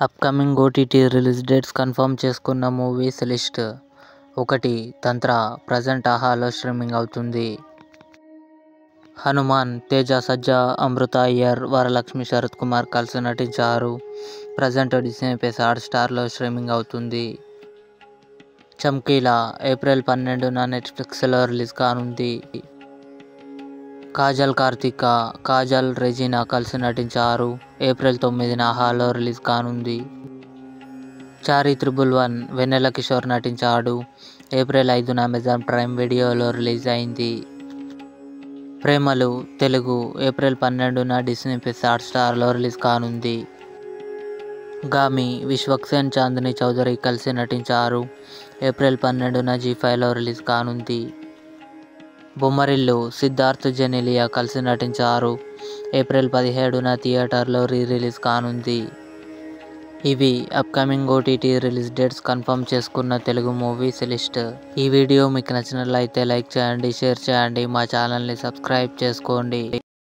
Upcoming OTT release dates confirm చేసుకున్న movies list. 1. తంత్ర present ఆహాలో streaming అవుతుంది. హనుమాన్ తేజ సజ్జా, అమృత అయ్యర్, వరలక్ష్మి శరత్ కుమార్ కలిసి నటించారు. ప్రజెంట్ డిస్నీ+ హాట్‌స్టార్లో స్ట్రీమింగ్ అవుతుంది. చమ్కీలా ఏప్రిల్ 12న నెట్‌ఫ్లిక్స్‌లో రిలీజ్ కానుంది. కాజల్, రెజీనా కలిసి నటించారు. ఏప్రిల్ 9న ఆహాలో రిలీజ్ కానుంది. చారీ 111 వెన్నెల కిషోర్ నటించాడు. ఏప్రిల్ 5న అమెజాన్ ప్రైమ్ వీడియోలో రిలీజ్ అయింది. ప్రేమలు తెలుగు ఏప్రిల్ 12న డిస్నీ+ హాట్‌స్టార్లో రిలీజ్ కానుంది. గామి విశ్వక్సేన్, చాందిని చౌదరి కలిసి నటించారు. ఏప్రిల్ 12న జీ5లో రిలీజ్ కానుంది. బొమ్మరిల్లు సిద్ధార్థ్, జెనెలియా కలిసి నటించారు. ఏప్రిల్ 17న థియేటర్లో రిలీజ్ కానుంది. ఇవి upcoming OTT release dates confirm చేసుకున్న తెలుగు మూవీస్ లిస్ట్. ఈ వీడియో మీకు నచ్చినట్లయితే లైక్ చేయండి, షేర్ చేయండి, మా ఛానల్ని సబ్స్క్రైబ్ చేసుకోండి.